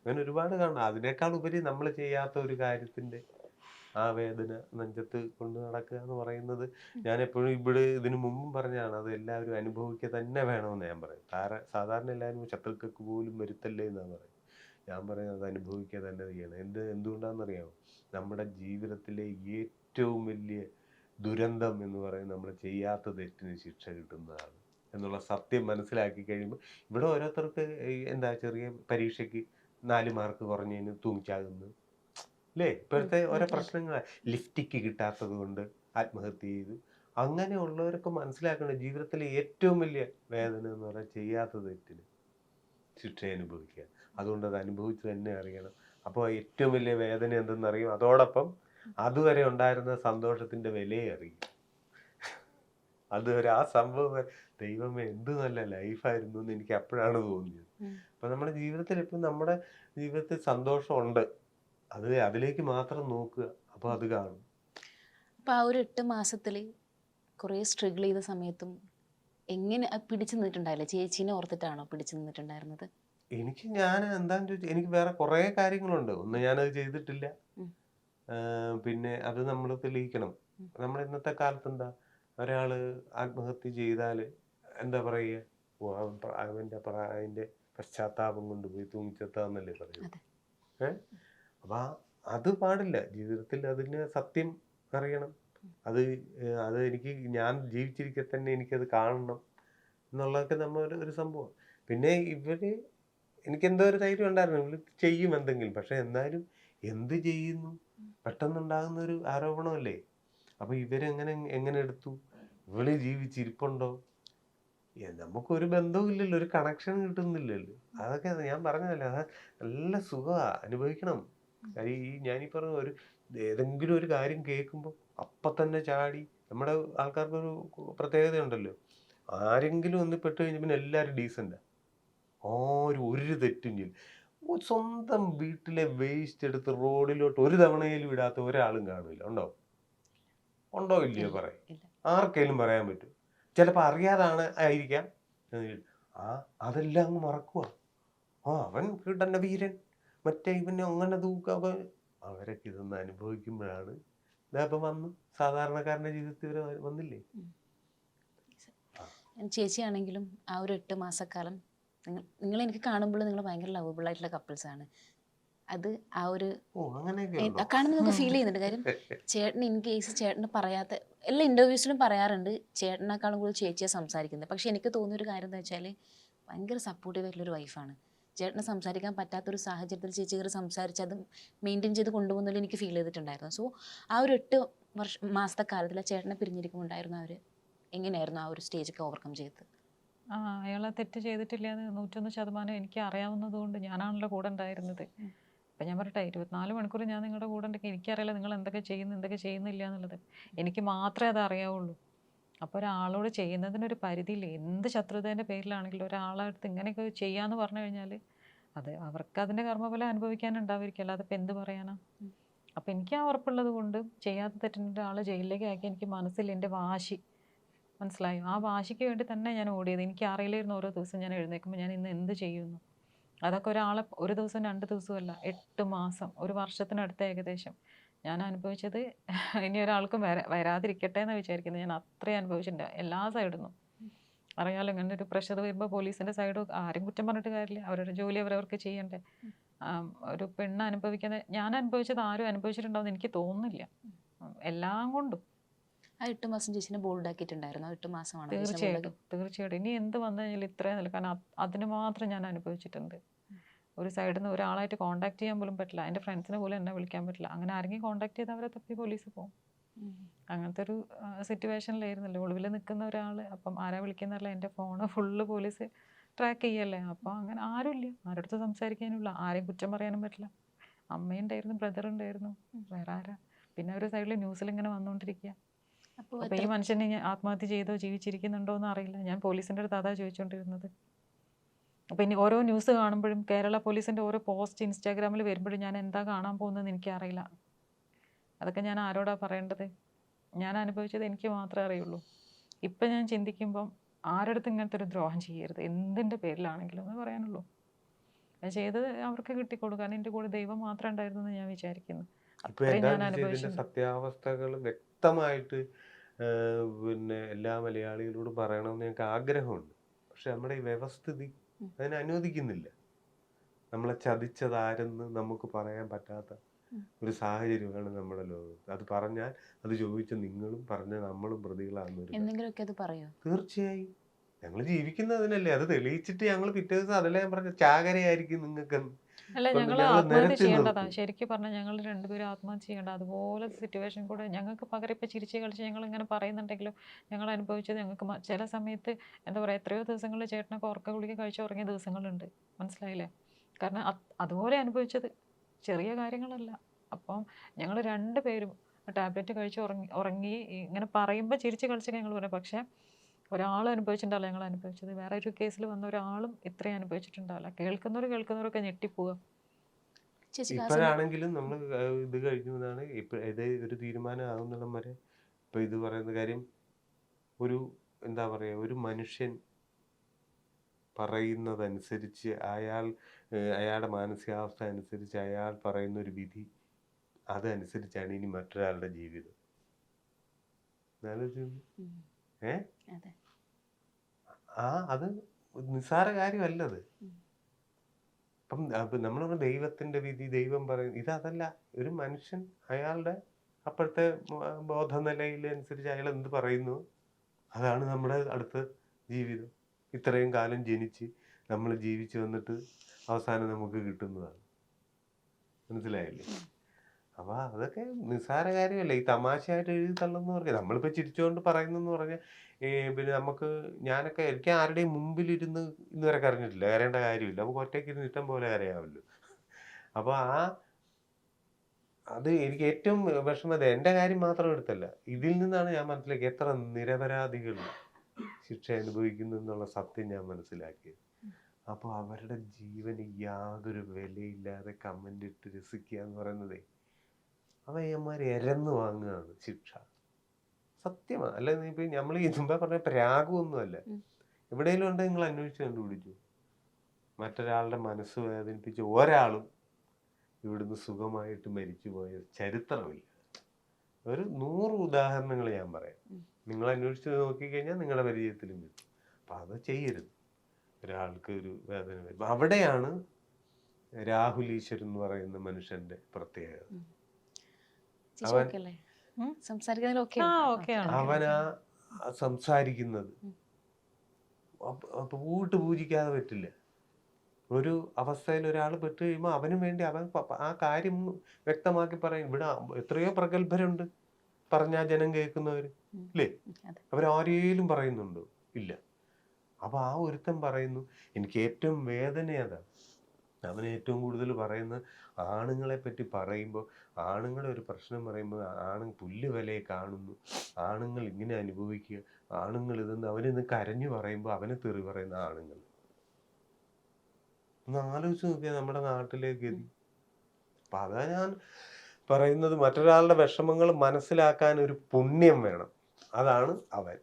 അങ്ങനെ ഒരുപാട് കാണണം. അതിനേക്കാൾ ഉപരി നമ്മൾ ചെയ്യാത്ത ഒരു കാര്യത്തിന്റെ ആ വേദന നെഞ്ചത്ത് കൊണ്ട് നടക്കുക എന്ന് പറയുന്നത് ഞാൻ എപ്പോഴും ഇവിടെ ഇതിനു മുമ്പും പറഞ്ഞതാണ്. അത് എല്ലാവരും അനുഭവിക്കുക തന്നെ വേണമെന്ന് ഞാൻ പറയും. സാധാരണ എല്ലാവരും ശത്രുക്കൾക്ക് പോലും വരുത്തല്ലേ എന്നാണ് പറയുന്നത്. ഞാൻ പറയുന്നത് അത് അനുഭവിക്കുക തന്നെ ചെയ്യണം. എന്തുകൊണ്ടാണെന്നറിയാമോ? നമ്മുടെ ജീവിതത്തിലെ ഏറ്റവും വലിയ ദുരന്തം എന്ന് പറയുന്നത് നമ്മൾ ചെയ്യാത്ത തെറ്റിന് ശിക്ഷ കിട്ടുന്നതാണ് എന്നുള്ള സത്യം മനസ്സിലാക്കി കഴിയുമ്പോൾ ഇവിടെ ഓരോരുത്തർക്ക് എന്താ ചെറിയ പരീക്ഷയ്ക്ക് 4 മാർക്ക് കുറഞ്ഞതിന് തൂങ്ങിച്ചാകുന്നു. അല്ലേ? ഇപ്പോഴത്തെ ഓരോ അതെ. പ്രശ്നങ്ങളാ. ലിഫ്റ്റിക്ക് കിട്ടാത്തത് കൊണ്ട് ആത്മഹത്യ ചെയ്തു. അങ്ങനെയുള്ളവരൊക്കെ മനസ്സിലാക്കണം ജീവിതത്തിലെ ഏറ്റവും വലിയ വേദന എന്ന് പറഞ്ഞാൽ ചെയ്യാത്ത തെറ്റിന് ശിക്ഷ അനുഭവിക്കുക. അതുകൊണ്ട് അത് അനുഭവിച്ച് തന്നെ അറിയണം. അപ്പോൾ ഏറ്റവും വലിയ വേദന എന്തെന്നറിയും. അതോടൊപ്പം അതുവരെ ഉണ്ടായിരുന്ന സന്തോഷത്തിന്റെ വിലയെ അറിയും. അതുവരെ ആ സംഭവം ദൈവമേ എന്ത് നല്ല ലൈഫായിരുന്നു എന്ന് എനിക്ക് അപ്പോഴാണ് തോന്നിയത്. അപ്പൊ നമ്മുടെ ജീവിതത്തിൽ ഇപ്പം നമ്മുടെ ജീവിതത്തിൽ സന്തോഷമുണ്ട്. അതിലേക്ക് മാത്രം നോക്കുക. അപ്പോൾ അത് കാണും. അപ്പോൾ ആ ഒരു 8 മാസത്തിൽ കുറേ സ്ട്രഗിൾ ചെയ്ത സമയത്തും എങ്ങനെ പിടിച്ചു നിന്നിട്ടുണ്ടായില്ല? ചേച്ചീനെ ഓർത്തിട്ടാണോ പിടിച്ചു നിന്നിട്ടുണ്ടായിരുന്നത്? ഞാൻ എന്താന്ന് ചോദിച്ചാൽ എനിക്ക് വേറെ കുറേ കാര്യങ്ങളുണ്ട്. ഒന്ന് ഞാനത് ചെയ്തിട്ടില്ല. ഉം. പിന്നെ അത് നമ്മൾ തെളിയിക്കണം. നമ്മുടെ ഇന്നത്തെ കാലത്ത് എന്താ ഒരാള് ആത്മഹത്യ ചെയ്താല് എന്താ പറയുക? ഓ അവന്റെ പശ്ചാത്താപം കൊണ്ട് പോയി തൂങ്ങിച്ചത്താന്നല്ലേ പറയുന്നത്. അതെ. ഏഹ്? അപ്പൊ അത് പാടില്ല. ജീവിതത്തിൽ അതിന് സത്യം അറിയണം. അത് അത് ഞാൻ ജീവിച്ചിരിക്കെ തന്നെ എനിക്കത് കാണണം എന്നുള്ളതൊക്കെ ഒരു സംഭവം. പിന്നെ എനിക്കെന്തോ ഒരു ധൈര്യം ഉണ്ടായിരുന്നു. ഇവള് ചെയ്യും എന്തെങ്കിലും. പക്ഷെ എന്നാലും എന്ത് ചെയ്യുന്നു? പെട്ടെന്നുണ്ടാകുന്ന ഒരു ആരോപണമല്ലേ? അപ്പൊ എങ്ങനെ എടുത്തു? ഇവള് ജീവിച്ചിരിപ്പുണ്ടോ? നമുക്കൊരു ബന്ധവും ഇല്ലല്ലോ. ഒരു കണക്ഷൻ കിട്ടുന്നില്ലല്ലോ. അതൊക്കെ ഞാൻ പറഞ്ഞതല്ലേ. നല്ല സുഖമാ. അനുഭവിക്കണം. ഞാനീ പറഞ്ഞ ഏതെങ്കിലും ഒരു കാര്യം കേൾക്കുമ്പോൾ അപ്പൊ തന്നെ ചാടി നമ്മുടെ ആൾക്കാർക്കൊരു പ്രത്യേകതയുണ്ടല്ലോ. ആരെങ്കിലും ഒന്ന് പെട്ട് കഴിഞ്ഞാൽ പിന്നെ എല്ലാവരും ഡീസന്റാ. ആരും ഒരു തെറ്റും ചെയ്യില്ല. സ്വന്തം വീട്ടിലെ വേസ്റ്റ് എടുത്ത് റോഡിലോട്ട് ഒരു തവണയിലും ഇടാത്ത ഒരാളും കാണില്ല. ഉണ്ടോ? ഉണ്ടോ ഇല്ലയോ ഇല്ല. പറയ്. ഇല്ല. ആർക്കേലും പറയാൻ പറ്റും. ചിലപ്പോൾ ആയിരിക്കാം. ആ അതെല്ലാം അങ്ങ് മറക്കുക. അവൻ കീടന്ന വീരൻ. മറ്റേ ഇവന് അങ്ങനെ അവരൊക്കെ ഇതൊന്ന് അനുഭവിക്കുമ്പോഴാണ് ദാ ഇപ്പം വന്നു. സാധാരണക്കാരന്റെ ജീവിതത്തിൽ ഇവര് വന്നില്ലേ? ചേച്ചിയാണെങ്കിലും ആ ഒരു 8 മാസക്കാലം നിങ്ങൾ എനിക്ക് കാണുമ്പോൾ നിങ്ങൾ ഭയങ്കര ലവബിൾ ആയിട്ടുള്ള കപ്പിൾസാണ്. അത് ആ ഒരു ഓ അങ്ങനെയൊക്കെ ഉണ്ടോ? കാണുമ്പോൾ നമുക്ക് ഫീൽ ചെയ്യുന്നുണ്ട്. കാര്യം ചേട്ടൻ ഇൻ കേസ് ചേട്ടന് പറയാത്ത എല്ലാ ഇൻ്റർവ്യൂസിലും പറയാറുണ്ട് ചേട്ടനേക്കാളും കൂടുതൽ ചേച്ചിയാണ് സംസാരിക്കുന്നത്. പക്ഷേ എനിക്ക് തോന്നിയൊരു കാര്യം എന്താ വെച്ചാൽ ഭയങ്കര സപ്പോർട്ടീവ് ആയിട്ടുള്ളൊരു വൈഫാണ്. ചേട്ടന് സംസാരിക്കാൻ പറ്റാത്തൊരു സാഹചര്യത്തിൽ ചേച്ചി കയറി സംസാരിച്ച് അത് മെയിൻറ്റെയിൻ ചെയ്ത് കൊണ്ടുപോകുന്നതിൽ എനിക്ക് ഫീൽ ചെയ്തിട്ടുണ്ടായിരുന്നു. സോ ആ ഒരു 8 മാസത്തെ കാലത്തിൽ ആ ചേട്ടനെ പിരിഞ്ഞിരിക്കുമ്പോൾ ഉണ്ടായിരുന്ന ആ ഒരു എങ്ങനെയായിരുന്നു ആ ഒരു സ്റ്റേജൊക്കെ ഓവർകം ചെയ്തത്? അയാൾ തെറ്റ് ചെയ്തിട്ടില്ല എന്ന് 101% എനിക്ക് അറിയാവുന്നതുകൊണ്ട് ഞാനാണല്ലോ കൂടെ ഉണ്ടായിരുന്നത്. അപ്പം ഞാൻ പറയട്ടെ, 24 മണിക്കൂർ ഞാൻ നിങ്ങളുടെ കൂടെ ഉണ്ടെങ്കിൽ എനിക്കറിയില്ല നിങ്ങൾ എന്തൊക്കെ ചെയ്യുന്നു എന്തൊക്കെ ചെയ്യുന്നില്ല എന്നുള്ളത്. എനിക്ക് മാത്രമേ അത് അറിയാവുള്ളൂ. അപ്പോൾ ഒരാളോട് ചെയ്യുന്നതിനൊരു പരിധിയില്ലേ. എന്ത് ശത്രുതേൻ്റെ പേരിലാണെങ്കിലും ഒരാളടുത്ത് ഇങ്ങനെയൊക്കെ ചെയ്യാന്ന് പറഞ്ഞു കഴിഞ്ഞാൽ അത് അവർക്ക് അതിൻ്റെ കർമ്മഫലം അനുഭവിക്കാനുണ്ടാവുമായിരിക്കും. അല്ലാതെ ഇപ്പം എന്ത് പറയാനാ? അപ്പം എനിക്ക് ആ ഉറപ്പുള്ളത് കൊണ്ട് ചെയ്യാത്ത തെറ്റിന് ഒരാളെ ജയിലിലേക്ക് ആക്കി എനിക്ക് മനസ്സിൽ എൻ്റെ വാശി മനസ്സിലായോ? ആ വാശിക്ക് വേണ്ടി തന്നെ ഞാൻ ഓടിയത്. എനിക്ക് അറിയില്ലായിരുന്നു ഓരോ ദിവസം ഞാൻ എഴുന്നേൽക്കുമ്പോൾ ഞാൻ ഇന്ന് എന്ത് ചെയ്യുന്നു. അതൊക്കെ ഒരാളെ ഒരു ദിവസം 2 ദിവസമല്ല, 8 മാസം, ഒരു വർഷത്തിനടുത്ത് ഏകദേശം ഞാൻ അനുഭവിച്ചത്. ഇനി ഒരാൾക്കും വരാതിരിക്കട്ടെ എന്ന് വിചാരിക്കുന്നത്. ഞാൻ അത്രയും അനുഭവിച്ചിട്ടുണ്ട് എല്ലാ സൈഡിൽ നിന്നും. അറിയാലോ, ഇങ്ങനെ ഒരു പ്രഷർ വരുമ്പോൾ പോലീസിൻ്റെ സൈഡ് ആരും കുറ്റം പറഞ്ഞിട്ട് കാര്യമില്ല. അവരുടെ ജോലി അവരവർക്ക് ചെയ്യണ്ടേ. ഒരു പെണ്ണ് അനുഭവിക്കുന്നത് ഞാൻ അനുഭവിച്ചത് ആരും അനുഭവിച്ചിട്ടുണ്ടാവുമെന്ന് എനിക്ക് തോന്നുന്നില്ല. എല്ലാം കൊണ്ടും. ആ 8 മാസം ചേച്ചിനെ ബോൾഡാക്കിയിട്ടുണ്ടായിരുന്നു. ആ 8 മാസമാണ് ചേച്ചിനെ തീർച്ചയായിട്ടും തീർച്ചയായിട്ടും ഇനി എന്ത് വന്നു കഴിഞ്ഞാലും ഇത്രയും നല്ല, കാരണം അതിന് മാത്രം ഞാൻ അനുഭവിച്ചിട്ടുണ്ട്. ഒരു സൈഡിൽ നിന്ന് ഒരാളായിട്ട് കോൺടാക്ട് ചെയ്യാൻ പോലും പറ്റില്ല. എൻ്റെ ഫ്രണ്ട്സിനെ പോലും എന്നെ വിളിക്കാൻ പറ്റില്ല. അങ്ങനെ ആരെങ്കിലും കോൺടാക്ട് ചെയ്ത് അവരെ തപ്പി പോലീസ് പോകും. അങ്ങനത്തെ ഒരു സിറ്റുവേഷനിലായിരുന്നല്ലോ ഒളിവിൽ നിൽക്കുന്ന ഒരാൾ. അപ്പം ആരാ വിളിക്കുന്നതല്ല, എൻ്റെ ഫോണ് ഫുള്ള് പോലീസ് ട്രാക്ക് ചെയ്യല്ലേ. അപ്പോൾ അങ്ങനെ ആരുമില്ല, ആരടുത്ത് സംസാരിക്കാനുമില്ല, ആരെയും കുറ്റം പറയാനും പറ്റില്ല. അമ്മയുണ്ടായിരുന്നു, ബ്രദറുണ്ടായിരുന്നു, വേറെ ആരാ. പിന്നെ ഒരു സൈഡിൽ ന്യൂസിൽ ഇങ്ങനെ വന്നുകൊണ്ടിരിക്കുക. അപ്പോൾ അപ്പോൾ ഈ മനുഷ്യനെ ആത്മഹത്യ ചെയ്തോ ജീവിച്ചിരിക്കുന്നുണ്ടോ എന്ന് അറിയില്ല. ഞാൻ പോലീസിൻ്റെ അടുത്ത് അതാ ചോദിച്ചുകൊണ്ടിരുന്നത്. അപ്പോൾ ഇനി ഓരോ ന്യൂസ് കാണുമ്പോഴും കേരള പോലീസിൻ്റെ ഓരോ പോസ്റ്റ് ഇൻസ്റ്റാഗ്രാമിൽ വരുമ്പോഴും ഞാൻ എന്താ കാണാൻ പോകുന്നതെന്ന് എനിക്കറിയില്ല. അതൊക്കെ ഞാൻ ആരോടാ പറയേണ്ടത്? ഞാൻ അനുഭവിച്ചത് എനിക്ക് മാത്രമേ അറിയുള്ളൂ. ഇപ്പം ഞാൻ ചിന്തിക്കുമ്പം ആരടുത്ത് ഇങ്ങനത്തെ ഒരു ദ്രോഹം ചെയ്യരുത്, എന്തിൻ്റെ പേരിലാണെങ്കിലും എന്ന് പറയാനുള്ളൂ. ഞാൻ ചെയ്തത് അവർക്ക് കിട്ടിക്കൊടുക്കും. കാരണം എൻ്റെ കൂടെ ദൈവം മാത്രമേ ഉണ്ടായിരുന്നു എന്ന് ഞാൻ വിചാരിക്കുന്നു. ഇപ്പൊ അത്രയും ഞാൻ എന്താണെന്ന് വെച്ചാൽ ഇതിന്റെ അനുഭവിച്ചിട്ടുണ്ട്. സത്യാവസ്ഥകൾ വ്യക്തമായിട്ട് പിന്നെ എല്ലാ മലയാളികളോടും പറയണമെന്ന് ഞങ്ങൾക്ക് ആഗ്രഹമുണ്ട്. പക്ഷെ നമ്മുടെ ഈ വ്യവസ്ഥിതി അതിനെ അനുവദിക്കുന്നില്ല. നമ്മളെ ചതിച്ചത് ആരെന്ന് നമുക്ക് പറയാൻ പറ്റാത്ത ഒരു സാഹചര്യമാണ് നമ്മുടെ ലോകത്ത്. അത് പറഞ്ഞാൽ അത് ചോദിച്ച നിങ്ങളും പറഞ്ഞ നമ്മളും പ്രതികളാകുന്ന ഒരു കാര്യം. എന്തെങ്കിലുമൊക്കെ അത് പറയോ? തീർച്ചയായും ഞങ്ങൾ ജീവിക്കുന്നതിനല്ലേ, അത് തെളിയിച്ചിട്ട് ഞങ്ങൾ പിറ്റേ ദിവസം അതല്ലേ ഞാൻ പറഞ്ഞ ചാകരയായിരിക്കും നിങ്ങൾക്ക് അല്ല, കൊണ്ട് ഞങ്ങൾ ഞങ്ങൾ ആത്മഹത്യ നിരത്തി ചെയ്യേണ്ടതാ. നിർത്തും. ശരിക്കും പറഞ്ഞാൽ ഞങ്ങൾ രണ്ടുപേരും ആത്മഹത്യ ചെയ്യേണ്ട അതുപോലെ സിറ്റുവേഷൻ കൂടെ ഞങ്ങൾക്ക് പകരം ഇപ്പം ചിരിച്ച് കളിച്ച് ഞങ്ങൾ ഇങ്ങനെ പറയുന്നുണ്ടെങ്കിലും ഞങ്ങൾ അനുഭവിച്ചത് ഞങ്ങൾക്ക് ചില സമയത്ത് എന്താ പറയുക, എത്രയോ ദിവസങ്ങളിൽ ചേട്ടനൊക്കെ ഉറക്ക ഗുളിക കഴിച്ച് ഉറങ്ങിയ ദിവസങ്ങളുണ്ട്. മനസ്സിലായില്ലേ? കാരണം അതുപോലെ അനുഭവിച്ചത് ചെറിയ കാര്യങ്ങളല്ല. അപ്പം ഞങ്ങൾ രണ്ടുപേരും ടാബ്ലറ്റ് കഴിച്ച് ഉറങ്ങി ഇങ്ങനെ പറയുമ്പോൾ ചിരിച്ച് കളിച്ചൊക്കെ ഞങ്ങൾ പറയും. പക്ഷേ ഒരാളും അനുഭവിച്ചിട്ടുണ്ടാവില്ല ഞങ്ങൾ അനുഭവിച്ചത്. വേറെ ഒരു കേസിൽ വന്ന ഒരാളും ഇത്രയും അനുഭവിച്ചിട്ടുണ്ടാവില്ല. കേൾക്കുന്നവരൊക്കെ ഞെട്ടിപ്പോവുക. ചേച്ചി ഇപ്പോഴാണെങ്കിലും നമ്മൾ ഇത് കഴിഞ്ഞതാണ് ഇത് ഒരു തീരുമാനം ആകുന്നിടം വരെ ഇപ്പൊ ഇത് പറയുന്ന കാര്യം ഒരു എന്താ പറയുക, ഒരു മനുഷ്യൻ പറയുന്നതനുസരിച്ച് അയാളുടെ മാനസികാവസ്ഥ അനുസരിച്ച് അയാൾ പറയുന്ന ഒരു വിധി അതനുസരിച്ചാണ് ഇനി മറ്റൊരാളുടെ ജീവിതം. അതെ. അത് നിസ്സാര കാര്യമല്ലത്. അപ്പം നമ്മൾ ദൈവത്തിന്റെ വിധി, ദൈവം പറയും, ഇതല്ല. ഒരു മനുഷ്യൻ അയാളുടെ അപ്പോഴത്തെ ബോധനിലയിലനുസരിച്ച് അയാൾ എന്ത് പറയുന്നു അതാണ് നമ്മുടെ അടുത്ത ജീവിതം. ഇത്രയും കാലം ജനിച്ച് നമ്മൾ ജീവിച്ചു വന്നിട്ട് അവസാനം നമുക്ക് കിട്ടുന്നതാണ്. മനസ്സിലായില്ലേ? അപ്പൊ അതൊക്കെ നിസ്സാര കാര്യമല്ല. ഈ തമാശയായിട്ട് എഴുതി തള്ളുന്നു പറഞ്ഞാൽ നമ്മളിപ്പോ ചിരിച്ചുകൊണ്ട് പറയുന്നെന്ന് പറഞ്ഞാൽ പിന്നെ എനിക്ക് ആരുടെയും മുമ്പിലിരുന്ന് ഇന്നുവരെ കരഞ്ഞിട്ടില്ല, കരയേണ്ട കാര്യമില്ല. നമുക്ക് ഒറ്റയ്ക്ക് ഇരുന്ന് ഇഷ്ടം പോലെ കരയാമല്ലോ. അപ്പൊ അത് എനിക്ക് ഏറ്റവും വിഷമത എൻ്റെ കാര്യം മാത്രം എടുത്തല്ല, ഇതിൽ നിന്നാണ് ഞാൻ മനസ്സിലാക്കിയത് എത്ര നിരപരാധികൾ ശിക്ഷ അനുഭവിക്കുന്നു എന്നുള്ള സത്യം ഞാൻ മനസ്സിലാക്കിയത്. അപ്പോൾ അവരുടെ ജീവന് യാതൊരു വിലയില്ലാതെ കമന്റ് ഇട്ട് രസിക്കുക എന്ന് പറയുന്നതേ, അവയന്മാർ എരന്ന് വാങ്ങുകയാണ് ശിക്ഷ. സത്യമാണ്. അല്ല ഇപ്പൊ നമ്മൾ ഈ മുമ്പേ പറഞ്ഞ പ്രാഗമൊന്നുമല്ല. എവിടെയെങ്കിലും ഉണ്ടെങ്കിൽ നിങ്ങൾ അന്വേഷിച്ച് കണ്ടുപിടിച്ചു. മറ്റൊരാളുടെ മനസ്സ് വേദനിപ്പിച്ച് ഒരാളും ഇവിടുന്ന് സുഖമായിട്ട് മരിച്ചു പോയ ചരിത്രമില്ല. ഒരു 100 ഉദാഹരണങ്ങൾ ഞാൻ പറയാം. നിങ്ങൾ അന്വേഷിച്ച് നോക്കിക്കഴിഞ്ഞാൽ നിങ്ങളുടെ പരിചയത്തിലും വരും. അപ്പൊ അത് ചെയ്യരുത്. ഒരാൾക്ക് ഒരു വേദന വരും. അവിടെയാണ് രാഹുൽ ഈശ്വർ എന്ന് പറയുന്ന മനുഷ്യന്റെ പ്രത്യേകത. അവനാ സംസാരിക്കുന്നത് പൂട്ട് പൂജിക്കാതെ പറ്റില്ല. ഒരു അവസ്ഥയിൽ ഒരാൾ പെട്ട് കഴിയുമ്പോൾ അവന് വേണ്ടി അവൻ ആ കാര്യം വ്യക്തമാക്കി പറയും. ഇവിടെ എത്രയോ പ്രഗത്ഭരുണ്ട്, പറഞ്ഞാ ജനം കേൾക്കുന്നവര് ഇല്ലേ? അവരാരേലും പറയുന്നുണ്ടോ? ഇല്ല. അപ്പൊ ആ ഒരുത്തൻ പറയുന്നു, എനിക്ക് ഏറ്റവും വേദന അതാണ്. അവൻ ഏറ്റവും കൂടുതൽ പറയുന്നത് ആണുങ്ങളെ പറ്റി പറയുമ്പോൾ, ആണുങ്ങളെ ഒരു പ്രശ്നം പറയുമ്പോൾ പുല്ല് വിലയെ കാണുന്നു, ആണുങ്ങൾ ഇങ്ങനെ അനുഭവിക്കുക, ആണുങ്ങൾ ഇതെന്ന് അവനിന്ന് കരഞ്ഞു പറയുമ്പോൾ അവനെ തെറി പറയുന്ന ആണുങ്ങൾ. ഒന്ന് ആലോചിച്ച് നോക്കിയാൽ നമ്മുടെ നാട്ടിലെ ഗതി. അപ്പൊ അതാ ഞാൻ പറയുന്നത്, മറ്റൊരാളുടെ വിഷമങ്ങൾ മനസ്സിലാക്കാൻ ഒരു പുണ്യം വേണം. അതാണ് അവൻ.